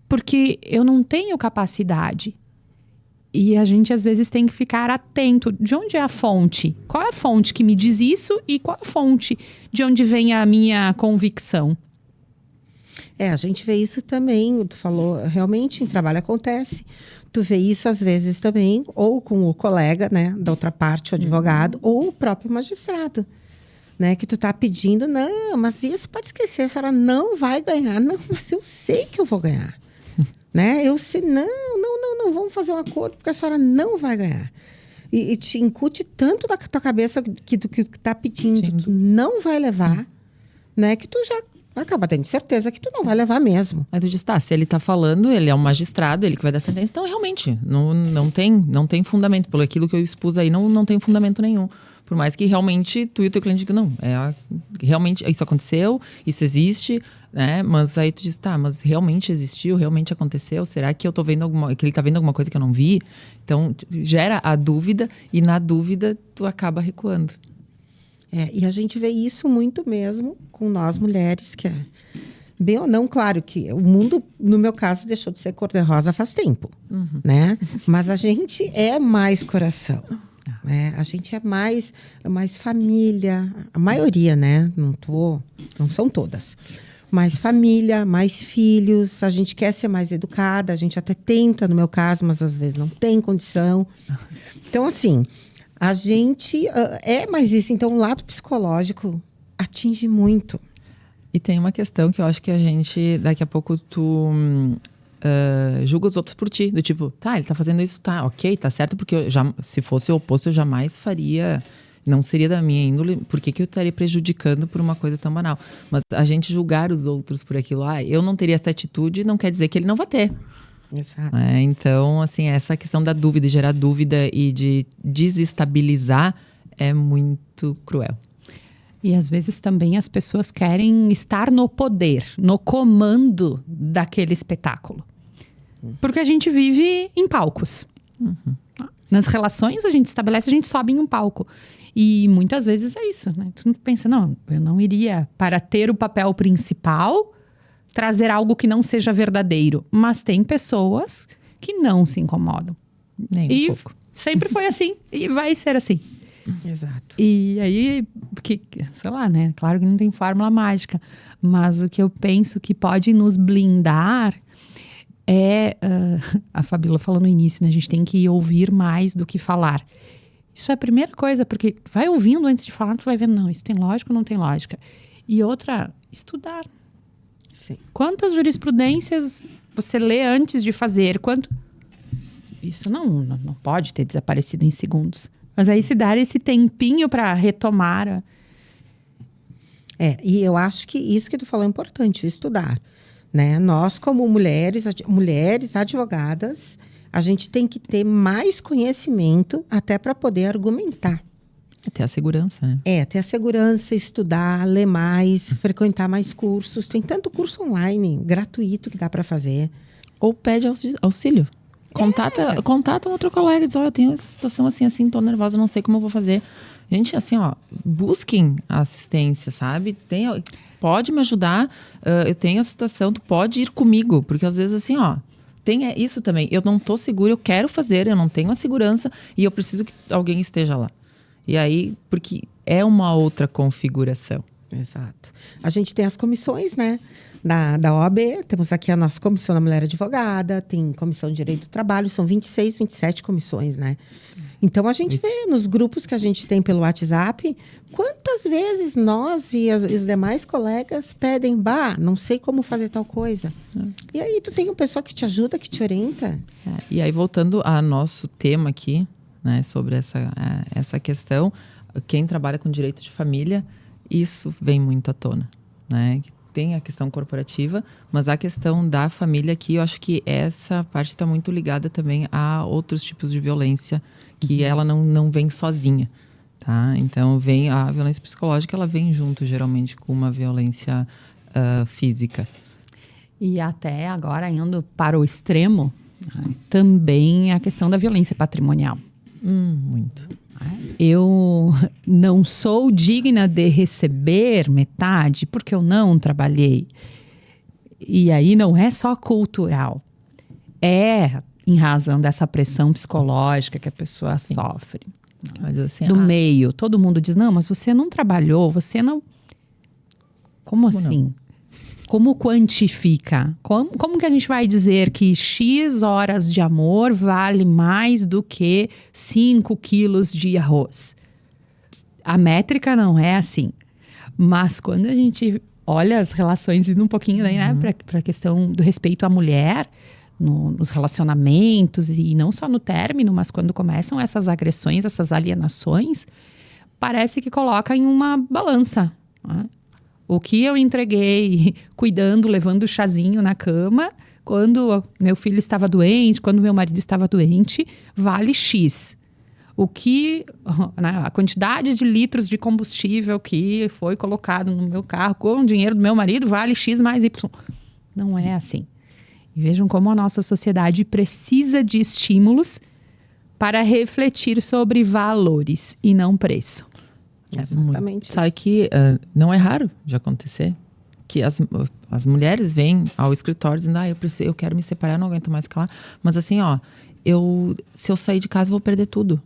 porque eu não tenho capacidade. E a gente às vezes tem que ficar atento. De onde é a fonte? Qual é a fonte que me diz isso e qual é a fonte de onde vem a minha convicção? A gente vê isso também, tu falou, realmente em trabalho acontece. Tu vê isso às vezes também, ou com o colega, né, da outra parte, o advogado, ou o próprio magistrado, né, que tu tá pedindo, não, mas isso pode esquecer, a senhora não vai ganhar. Não, mas eu sei que eu vou ganhar, né, eu sei, não, vamos fazer um acordo, porque a senhora não vai ganhar. E te incute tanto na tua cabeça que tu que tá pedindo, tu não vai levar, né, que tu já acaba tendo certeza que tu não vai levar mesmo. Aí tu diz, tá, se ele tá falando, ele é um magistrado, ele que vai dar sentença, então realmente, não tem fundamento. Por aquilo que eu expus aí, não tem fundamento nenhum. Por mais que realmente tu e o teu cliente digam, não, realmente isso aconteceu, isso existe, né? Mas aí tu diz, tá, mas realmente existiu, realmente aconteceu? Será que eu tô vendo que ele tá vendo alguma coisa que eu não vi? Então, gera a dúvida e na dúvida tu acaba recuando. E a gente vê isso muito mesmo com nós mulheres, que bem ou não, claro que o mundo, no meu caso, deixou de ser cor-de-rosa faz tempo, né? Mas a gente é mais coração, né? A gente é mais família, a maioria, né? Não são todas. Mais família, mais filhos, a gente quer ser mais educada, a gente até tenta, no meu caso, mas às vezes não tem condição. Então, assim, a gente mais isso. Então, o lado psicológico atinge muito. E tem uma questão que eu acho que a gente, daqui a pouco, tu julga os outros por ti. Do tipo, tá, ele tá fazendo isso, tá, ok, tá certo, porque se fosse o oposto, eu jamais faria, não seria da minha índole, por que eu estaria prejudicando por uma coisa tão banal? Mas a gente julgar os outros por aquilo, eu não teria essa atitude, não quer dizer que ele não vai ter. Exato. Então, assim, essa questão da dúvida, gerar dúvida e de desestabilizar é muito cruel. E às vezes também as pessoas querem estar no poder, no comando daquele espetáculo. Porque a gente vive em palcos. Nas relações a gente estabelece, a gente sobe em um palco. E muitas vezes é isso, né? Tu pensa, não, eu não iria para ter o papel principal trazer algo que não seja verdadeiro. Mas tem pessoas que não se incomodam. Nem um pouco. Sempre foi assim e vai ser assim. Exato. E aí, sei lá, né? Claro que não tem fórmula mágica. Mas o que eu penso que pode nos blindar a Fabíola falou no início, né? A gente tem que ouvir mais do que falar. Isso é a primeira coisa, porque vai ouvindo antes de falar, tu vai vendo, não, isso tem lógica ou não tem lógica. E outra, estudar. Sim. Quantas jurisprudências você lê antes de fazer? Isso não pode ter desaparecido em segundos. Mas aí se dar esse tempinho para retomar. E eu acho que isso que tu falou é importante, estudar. Né? Nós, como mulheres advogadas, a gente tem que ter mais conhecimento até para poder argumentar. Ter a segurança, né? Ter a segurança, estudar, ler mais, frequentar mais cursos. Tem tanto curso online, gratuito, que dá para fazer. Ou pede auxílio. Contata um outro colega e diz, eu tenho essa situação assim, tô nervosa, não sei como eu vou fazer. Gente, assim, busquem assistência, sabe? Pode me ajudar, eu tenho a situação, tu pode ir comigo. Porque às vezes, assim, tem isso também. Eu não tô segura, eu quero fazer, eu não tenho a segurança e eu preciso que alguém esteja lá. E aí, porque é uma outra configuração. Exato. A gente tem as comissões, né? Da OAB, temos aqui a nossa Comissão da Mulher Advogada, tem Comissão de Direito do Trabalho, são 26, 27 comissões, né? Então, a gente vê nos grupos que a gente tem pelo WhatsApp, quantas vezes nós e os demais colegas pedem, não sei como fazer tal coisa. E aí, tu tem uma pessoa que te ajuda, que te orienta. E aí, voltando ao nosso tema aqui, né, sobre essa questão, quem trabalha com direito de família, isso vem muito à tona, né? Tem a questão corporativa, mas a questão da família aqui, eu acho que essa parte está muito ligada também a outros tipos de violência, que ela não vem sozinha, tá? Então, a violência psicológica, ela vem junto, geralmente, com uma violência física. E até agora, indo para o extremo, também a questão da violência patrimonial. Muito. Eu não sou digna de receber metade porque eu não trabalhei. E aí não é só cultural. É em razão dessa pressão psicológica que a pessoa sofre. Mas assim, do meio. Todo mundo diz, não, mas você não trabalhou, você não... Como assim? Não? Como quantifica? Como que a gente vai dizer que X horas de amor vale mais do que 5 quilos de arroz? A métrica não é assim. Mas quando a gente olha as relações, indo um pouquinho daí, né, para a questão do respeito à mulher, nos relacionamentos, e não só no término, mas quando começam essas agressões, essas alienações, parece que coloca em uma balança, né? O que eu entreguei, cuidando, levando o chazinho na cama, quando meu filho estava doente, quando meu marido estava doente, vale X. O que, a quantidade de litros de combustível que foi colocado no meu carro com o dinheiro do meu marido vale X mais Y. Não é assim. E vejam como a nossa sociedade precisa de estímulos para refletir sobre valores e não preço. Exatamente. Sabe que não é raro de acontecer que as mulheres vêm ao escritório dizendo, eu quero me separar, não aguento mais ficar lá. Mas assim, se eu sair de casa, eu vou perder tudo.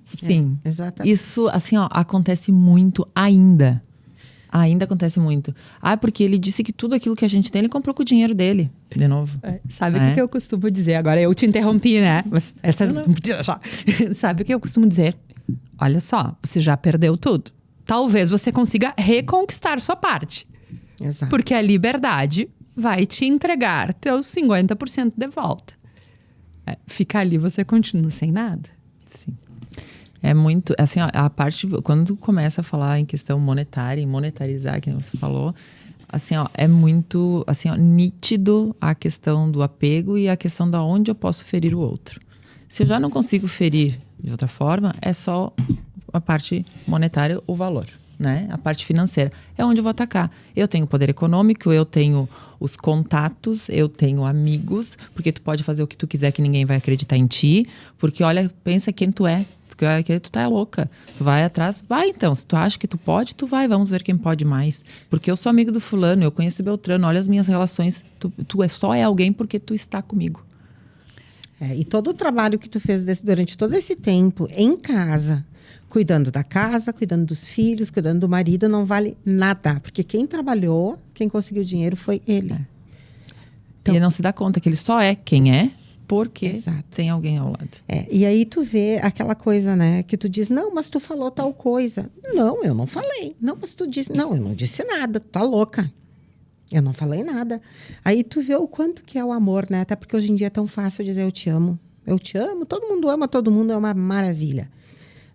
Sim. Exatamente. Isso, assim, acontece muito ainda. Ainda acontece muito. Porque ele disse que tudo aquilo que a gente tem, ele comprou com o dinheiro dele. De novo. Sabe o que eu costumo dizer? Agora, eu te interrompi, né? Mas sabe o que eu costumo dizer? Olha só, você já perdeu tudo. Talvez você consiga reconquistar sua parte. Exato. Porque a liberdade vai te entregar teus 50% de volta. Ficar ali, você continua sem nada. Sim. É muito, assim, a parte, quando começa a falar em questão monetária, em monetarizar, que você falou, assim, é muito, assim, nítido a questão do apego e a questão de onde eu posso ferir o outro. Se eu já não consigo ferir de outra forma, é só a parte monetária, o valor, né? A parte financeira é onde eu vou atacar. Eu tenho poder econômico, eu tenho os contatos, eu tenho amigos, porque tu pode fazer o que tu quiser que ninguém vai acreditar em ti, porque olha, pensa quem tu é, porque tu tá louca, tu vai atrás, vai então, se tu acha que tu pode, tu vai, vamos ver quem pode mais, porque eu sou amigo do fulano, eu conheço o Beltrano, olha as minhas relações, tu só é alguém porque tu está comigo. E todo o trabalho que tu fez durante todo esse tempo em casa, cuidando da casa, cuidando dos filhos, cuidando do marido, não vale nada. Porque quem trabalhou, quem conseguiu dinheiro foi ele. E ele não se dá conta que ele só é quem é porque Exato. tem alguém ao lado. E aí tu vê aquela coisa, né? Que tu diz, não, mas tu falou tal coisa. Não, eu não falei. Não, mas tu disse, não, eu não disse nada, tu tá louca. Eu não falei nada. Aí tu vê o quanto que é o amor, né? Até porque hoje em dia é tão fácil dizer eu te amo. Eu te amo, todo mundo ama todo mundo, é uma maravilha.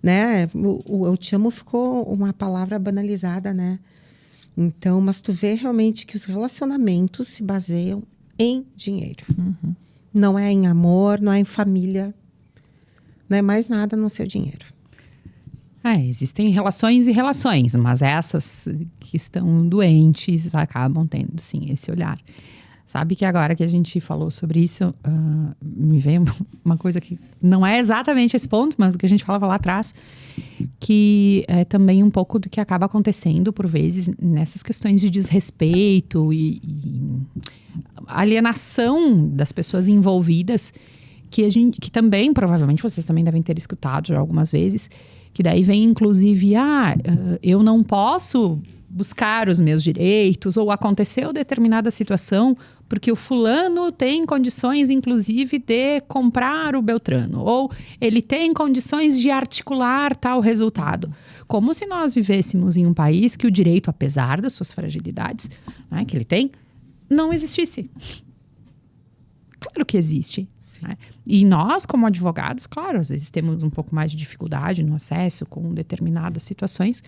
Né? O eu te amo ficou uma palavra banalizada, né? Então, mas tu vê realmente que os relacionamentos se baseiam em dinheiro. Uhum. Não é em amor, não é em família. Não é mais nada no seu dinheiro. Existem relações e relações, mas essas que estão doentes acabam tendo, sim, esse olhar. Sabe que agora que a gente falou sobre isso, me veio uma coisa que não é exatamente esse ponto, mas o que a gente falava lá atrás, que é também um pouco do que acaba acontecendo, por vezes, nessas questões de desrespeito e alienação das pessoas envolvidas, que também, provavelmente, vocês também devem ter escutado já algumas vezes, que daí vem, inclusive, eu não posso buscar os meus direitos, ou aconteceu determinada situação porque o fulano tem condições, inclusive, de comprar o Beltrano, ou ele tem condições de articular tal resultado. Como se nós vivêssemos em um país que o direito, apesar das suas fragilidades, né, que ele tem, não existisse. Claro que existe. Né? E nós, como advogados, claro, às vezes temos um pouco mais de dificuldade no acesso com determinadas situações,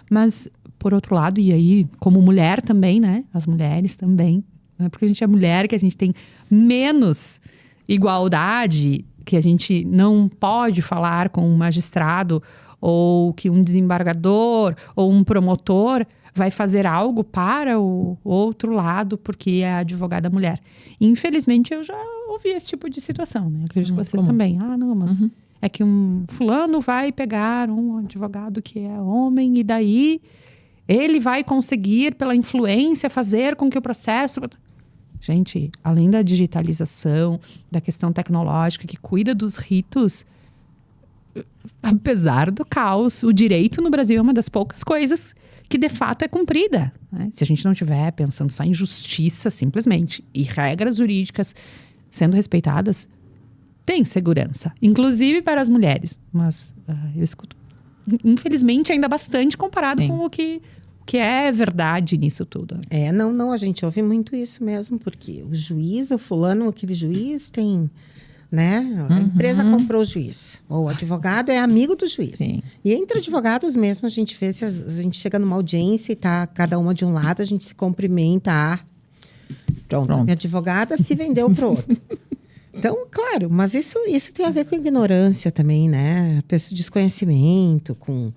mas, por outro lado, e aí, como mulher também, né? As mulheres também. Não é porque a gente é mulher que a gente tem menos igualdade, que a gente não pode falar com um magistrado, ou que um desembargador, ou um promotor vai fazer algo para o outro lado, porque é a advogada mulher. Infelizmente, eu já ouvi esse tipo de situação, né? Acredito que vocês também. Não, mas... É que um fulano vai pegar um advogado que é homem e daí ele vai conseguir, pela influência, fazer com que o processo... Gente, além da digitalização, da questão tecnológica que cuida dos ritos, apesar do caos, o direito no Brasil é uma das poucas coisas que de fato é cumprida. Né? Se a gente não estiver pensando só em justiça, simplesmente, e regras jurídicas sendo respeitadas, tem segurança, inclusive para as mulheres. Mas eu escuto, infelizmente, ainda bastante comparado com o que é verdade nisso tudo. Não, a gente ouve muito isso mesmo, porque o juiz, o fulano, aquele juiz tem, né? A empresa comprou o juiz, ou o advogado é amigo do juiz. Sim. E entre advogados mesmo, a gente vê se a gente chega numa audiência e tá cada uma de um lado, a gente se cumprimenta. Pronto. Minha advogada se vendeu pro outro. Então, claro, mas isso tem a ver com ignorância também, né? Desconhecimento, com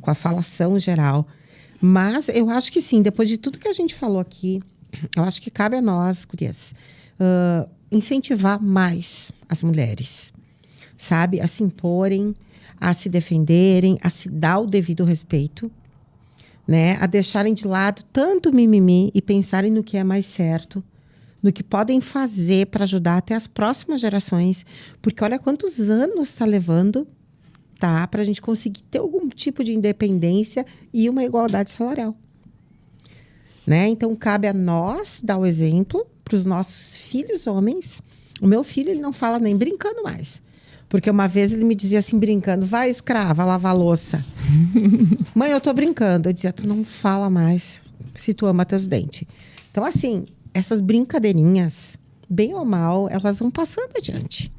a falação geral. Mas eu acho que sim, depois de tudo que a gente falou aqui, eu acho que cabe a nós, gurias, incentivar mais as mulheres, sabe? A se imporem, a se defenderem, a se dar o devido respeito, né? A deixarem de lado tanto mimimi e pensarem no que é mais certo, no que podem fazer para ajudar até as próximas gerações. Porque olha quantos anos está levando, tá? Para a gente conseguir ter algum tipo de independência e uma igualdade salarial. Né? Então, cabe a nós dar o exemplo para os nossos filhos homens. O meu filho, ele não fala nem brincando mais. Porque uma vez ele me dizia assim, brincando, vai, escrava, lavar louça. Mãe, eu tô brincando. Eu dizia, tu não fala mais se tu ama teus dentes. Então, assim, essas brincadeirinhas, bem ou mal, elas vão passando adiante.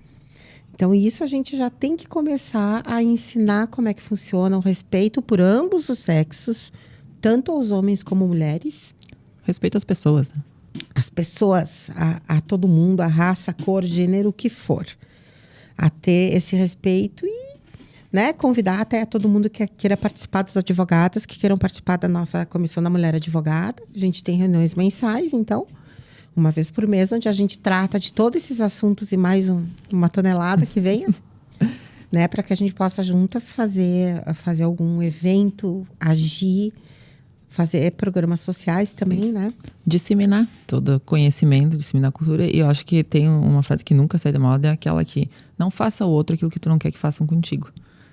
Então, isso a gente já tem que começar a ensinar como é que funciona o respeito por ambos os sexos, tanto aos homens como mulheres. Respeito às pessoas, né? As pessoas, a todo mundo, a raça, a cor, gênero, o que for. A ter esse respeito e, né, convidar até todo mundo que queira participar, dos advogados, que queiram participar da nossa Comissão da Mulher Advogada. A gente tem reuniões mensais, então, uma vez por mês, onde a gente trata de todos esses assuntos e mais uma tonelada que venha, né, para que a gente possa juntas fazer algum evento, agir, fazer programas sociais também, né? Disseminar todo conhecimento, disseminar cultura. E eu acho que tem uma frase que nunca sai da moda, é aquela que não faça ao outro aquilo que tu não quer que façam contigo.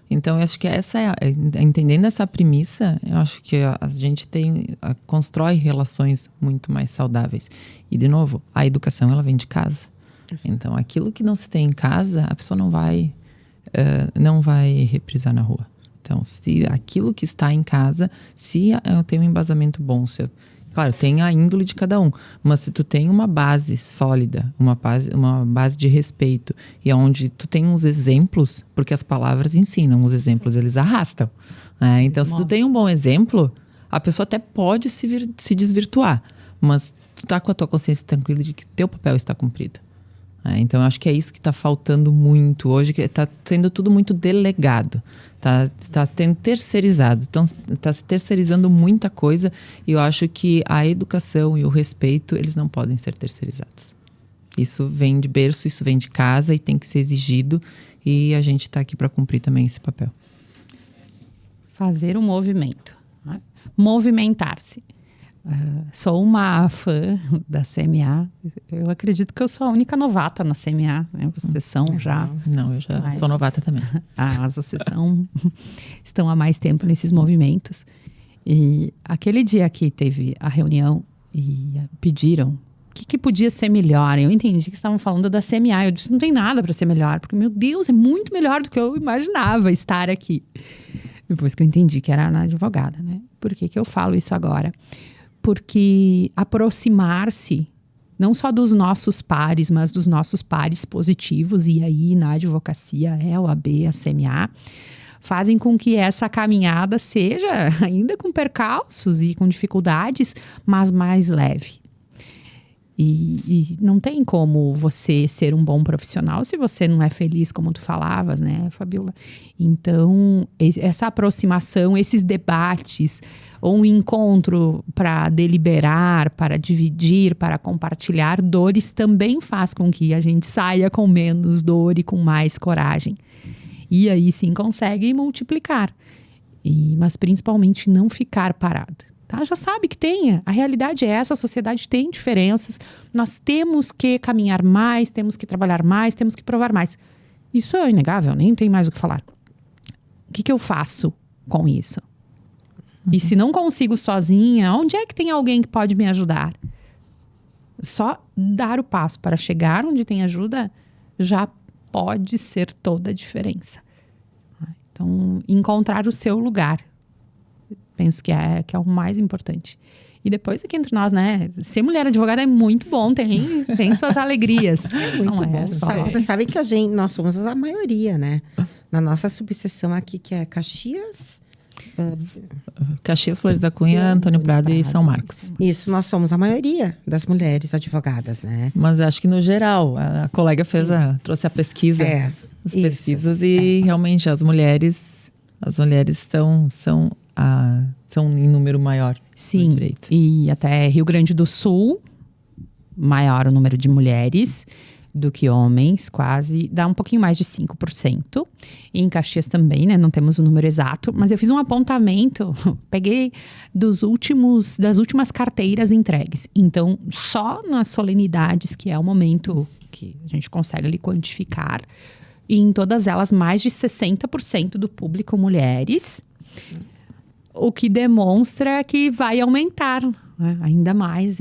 Então, eu acho que entendendo essa premissa, eu acho que a gente constrói relações muito mais saudáveis. E, de novo, a educação, ela vem de casa. Então, aquilo que não se tem em casa, a pessoa não vai reprisar na rua. Então, se aquilo que está em casa, se eu tenho um embasamento bom, claro, tem a índole de cada um, mas se tu tem uma base sólida, uma base de respeito, e onde tu tem uns exemplos, porque as palavras ensinam, os exemplos eles arrastam. Né? Então, se tu tem um bom exemplo, a pessoa até pode se desvirtuar, mas tu tá com a tua consciência tranquila de que teu papel está cumprido. Então, eu acho que é isso que está faltando muito hoje, que está sendo tudo muito delegado, está sendo terceirizado, então está se terceirizando muita coisa, e eu acho que a educação e o respeito, eles não podem ser terceirizados. Isso vem de berço, isso vem de casa e tem que ser exigido, e a gente está aqui para cumprir também esse papel. Fazer um movimento, né? Movimentar-se. Sou uma fã da CMA. Eu acredito que eu sou a única novata na CMA. Né? Vocês são já... Não, eu já sou novata também. Mas vocês estão há mais tempo nesses movimentos. E aquele dia que teve a reunião e pediram o que podia ser melhor. Eu entendi que estavam falando da CMA. Eu disse, não tem nada para ser melhor. Porque, meu Deus, é muito melhor do que eu imaginava estar aqui. Depois que eu entendi que era na advogada. Né? Por que eu falo isso agora? Porque aproximar-se, não só dos nossos pares, mas dos nossos pares positivos, e aí na advocacia, a OAB, a CMA, fazem com que essa caminhada seja ainda com percalços e com dificuldades, mas mais leve. E não tem como você ser um bom profissional se você não é feliz, como tu falavas, né, Fabiola? Então, essa aproximação, esses debates, ou um encontro para deliberar, para dividir, para compartilhar dores, também faz com que a gente saia com menos dor e com mais coragem. E aí sim consegue multiplicar. Mas principalmente não ficar parado. Tá? Já sabe que tem. A realidade é essa, a sociedade tem diferenças. Nós temos que caminhar mais, temos que trabalhar mais, temos que provar mais. Isso é inegável, nem tem mais o que falar. O que eu faço com isso? E se não consigo sozinha, onde é que tem alguém que pode me ajudar? Só dar o passo para chegar onde tem ajuda já pode ser toda a diferença. Então, encontrar o seu lugar. Penso que é o mais importante. E depois aqui entre nós, né? Ser mulher advogada é muito bom, tem suas alegrias. É muito bom. Você sabe que nós somos a maioria, né? Na nossa subseção aqui, que é Caxias... Caxias, Flores da Cunha, Antônio Prado e São Marcos. Isso, nós somos a maioria das mulheres advogadas, né? Mas acho que no geral, a colega trouxe a pesquisa, as pesquisas e realmente as mulheres são em número maior. Sim, e até Rio Grande do Sul, maior o número de mulheres do que homens, quase, dá um pouquinho mais de 5%. E em Caxias também, né, não temos o número exato, mas eu fiz um apontamento, peguei das últimas carteiras entregues. Então, só nas solenidades, que é o momento que a gente consegue ali quantificar, e em todas elas, mais de 60% do público mulheres, o que demonstra que vai aumentar, né, ainda mais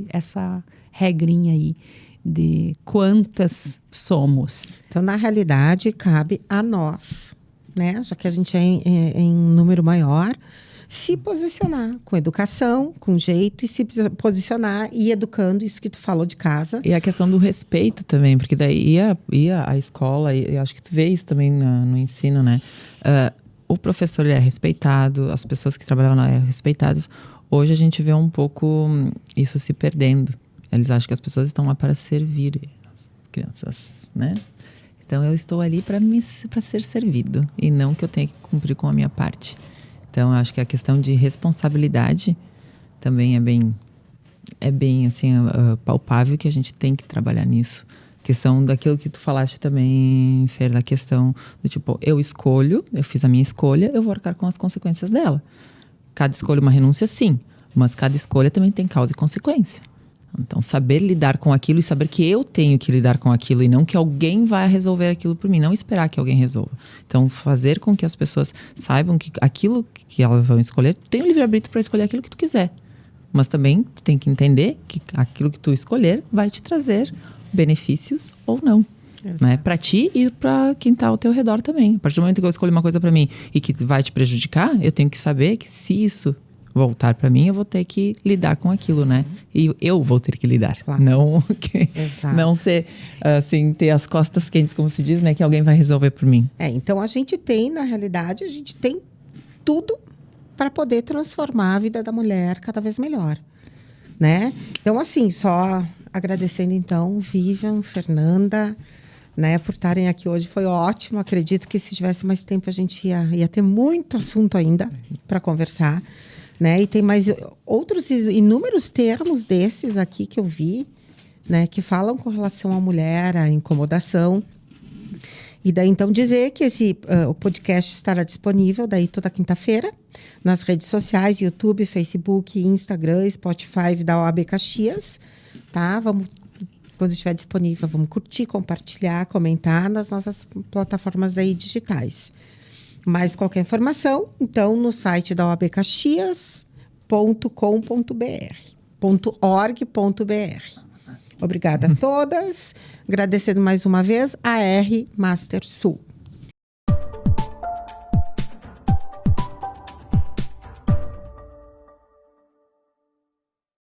essa regrinha aí de quantas somos. Então, na realidade, cabe a nós, né? Já que a gente é em número maior, se posicionar com educação, com jeito, e se posicionar e educando, isso que tu falou de casa. E a questão do respeito também, porque daí ia a escola, e acho que tu vê isso também no ensino, né? O professor ele é respeitado, as pessoas que trabalhavam lá eram respeitadas. Hoje a gente vê um pouco isso se perdendo. Eles acham que as pessoas estão lá para servir as crianças, né? Então, eu estou ali para ser servido e não que eu tenha que cumprir com a minha parte. Então, eu acho que a questão de responsabilidade também é bem assim, palpável, que a gente tem que trabalhar nisso. Questão daquilo que tu falaste também, Fer, da questão do tipo, eu fiz a minha escolha, eu vou arcar com as consequências dela. Cada escolha é uma renúncia, sim, mas cada escolha também tem causa e consequência. Então, saber lidar com aquilo e saber que eu tenho que lidar com aquilo e não que alguém vai resolver aquilo por mim. Não esperar que alguém resolva. Então, fazer com que as pessoas saibam que aquilo que elas vão escolher, tu tem o livre-arbítrio para escolher aquilo que tu quiser. Mas também tu tem que entender que aquilo que tu escolher vai te trazer benefícios ou não. Né? Para ti e para quem está ao teu redor também. A partir do momento que eu escolho uma coisa para mim e que vai te prejudicar, eu tenho que saber que se isso voltar para mim, eu vou ter que lidar com aquilo, né? E eu vou ter que lidar. Claro. Não ser, assim, ter as costas quentes, como se diz, né? Que alguém vai resolver por mim. Então a gente tem, na realidade, tudo para poder transformar a vida da mulher cada vez melhor, né? Então, assim, só agradecendo, então, Vivian, Fernanda, né, por estarem aqui hoje. Foi ótimo. Acredito que se tivesse mais tempo, a gente ia ter muito assunto ainda para conversar. Né? E tem mais outros inúmeros termos desses aqui que eu vi, né, que falam com relação à mulher, à incomodação. E daí, então, dizer que o podcast estará disponível daí toda quinta-feira nas redes sociais, YouTube, Facebook, Instagram, Spotify da OAB Caxias. Tá? Quando estiver disponível, vamos curtir, compartilhar, comentar nas nossas plataformas aí digitais. Mais qualquer informação, então, no site da oabcaxias.com.br.org.br. Obrigada a todas. Agradecendo mais uma vez a R Master Sul.